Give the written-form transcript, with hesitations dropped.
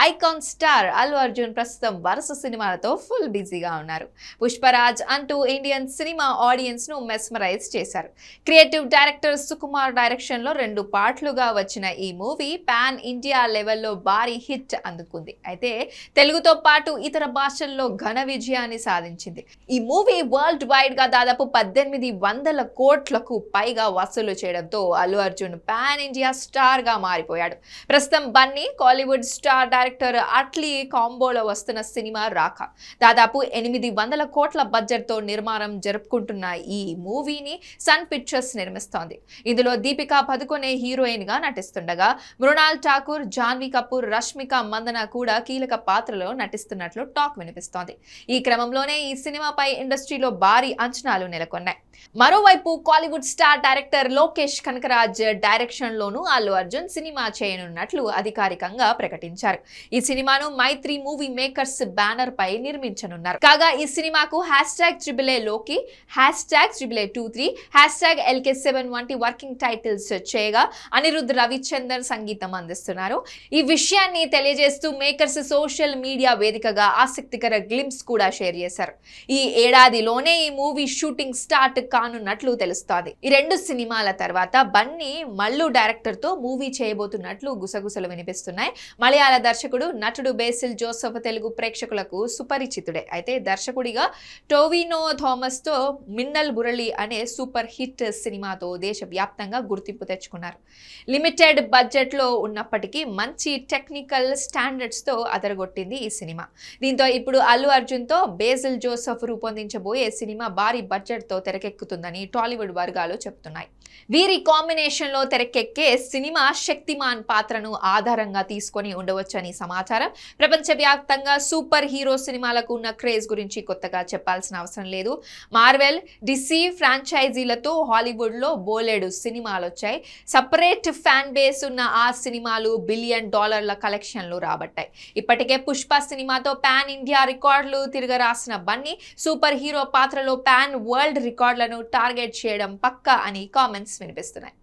Icon star Allu Arjun ప్రస్తుతం వరుస సినిమాలతో ఫుల్ బిజీగా ఉన్నారు. పుష్పరాజ్ అంటూ ఇండియన్ సినిమా ఆడియన్స్ ను మెస్మరైజ్ చేశారు. క్రియేటివ్ డైరెక్టర్ సుకుమార్ డైరెక్షన్ లో 2 పార్ట్లుగా వచ్చిన ఈ మూవీ పాన్ ఇండియా లెవెల్లో భారీ హిట్ అందుకుంది. అయితే తెలుగుతో పాటు ఇతర భాషల్లో ఘన విజయాన్ని సాధించింది. ఈ మూవీ వరల్డ్ వైడ్ గా దాదాపు 1800 కోట్లకు పైగా వసూలు చేయడంతో Allu Arjun pan India star గా మారిపోయాడు. ప్రస్తుతం బన్నీ కాలీవుడ్ స్టార్ డైరెక్టర్ అట్లీ కాంబోలో వస్తున్న సినిమా రాక దాదాపు 800 కోట్ల బడ్జెట్ తో నిర్మాణం జరుపుకుంటున్న ఈ మూవీని సన్ పిక్చర్స్ నిర్మిస్తోంది. ఇందులో దీపికా పదుకొనే హీరోయిన్ గా నటిస్తుండగా మృణాల్ ఠాకూర్, జాన్వీ కపూర్, రష్మిక మందన కూడా కీలక పాత్రలో నటిస్తున్నట్లు టాక్ వినిపిస్తోంది. ఈ క్రమంలోనే ఈ సినిమాపై ఇండస్ట్రీలో భారీ అంచనాలు నెలకొన్నాయి. మరోవైపు Kollywood star director Lokesh Kanagaraj direction లోనూ అల్లు అర్జున్ సినిమా చేయనున్నట్లు అధికారికంగా ప్రకటించారు. ఈ సినిమాను మైత్రి మూవీ మేకర్స్ బ్యానర్ పై నిర్మించనున్నారు. కాగా ఈ సినిమాకు #AAA లోకి, #AAA23, #LK7 వంటి వర్కింగ్ టైటిల్స్ చేయగా అనిరుద్ రవిచందర్ సంగీతం అందిస్తున్నారు. ఈ విషయాన్ని తెలియజేస్తూ మేకర్స్ సోషల్ మీడియా వేదికగా ఆసక్తికర గ్లింప్స్ కూడా షేర్ చేశారు. ఈ ఏడాదిలోనే ఈ మూవీ షూటింగ్ స్టార్ట్ కానున్నట్లు తెలుస్తోంది. ఈ 2 సినిమాల తర్వాత బన్నీ మల్లు డైరెక్టర్ తో మూవీ చేయబోతున్నట్లు గుసగుసలు వినిపిస్తున్నాయి. మలయాళ దర్శకుడు, నటుడు బేసిల్ జోసెఫ్ తెలుగు ప్రేక్షకులకు సుపరిచితుడే. అయితే దర్శకుడిగా టోవినో థామస్ తో మిన్నల్ మురళి అనే సూపర్ హిట్ సినిమాతో దేశవ్యాప్తంగా గుర్తింపు తెచ్చుకున్నారు. లిమిటెడ్ బడ్జెట్ లో ఉన్నప్పటికీ మంచి టెక్నికల్ స్టాండర్డ్స్ తో అదరగొట్టింది ఈ సినిమా. దీంతో ఇప్పుడు అల్లు అర్జున్ తో బేసిల్ జోసెఫ్ రూపొందించబోయే సినిమా భారీ బడ్జెట్ తో తెరకెక్కుతుందని టాలీవుడ్ వర్గాలు చెబుతున్నాయి. వీరి కాంబినేషన్ లో తెరకెక్కే సినిమా శక్తిమాన్ పాత్రను ఆధారంగా తీసుకొని ఉండవచ్చని సమాచారం. ప్రపంచవ్యాప్తంగా సూపర్ హీరో సినిమాలకు ఉన్న క్రేజ్ గురించి కొత్తగా చెప్పాల్సిన అవసరం లేదు. మార్వెల్, డిసి ఫ్రాంచైజీలతో హాలీవుడ్ లో బోలెడు సినిమాలు వచ్చాయి. సపరేట్ ఫ్యాన్ బేస్ ఉన్న ఆ సినిమాలు $1 బిలియన్ కలెక్షన్లు రాబట్టాయి. ఇప్పటికే పుష్ప సినిమాతో పాన్ ఇండియా రికార్డులు తిరగరాసిన బన్నీ సూపర్ హీరో పాత్రలో పాన్ వరల్డ్ రికార్డులను టార్గెట్ చేయడం పక్కా అని కామెంట్స్ వినిపిస్తున్నాయి.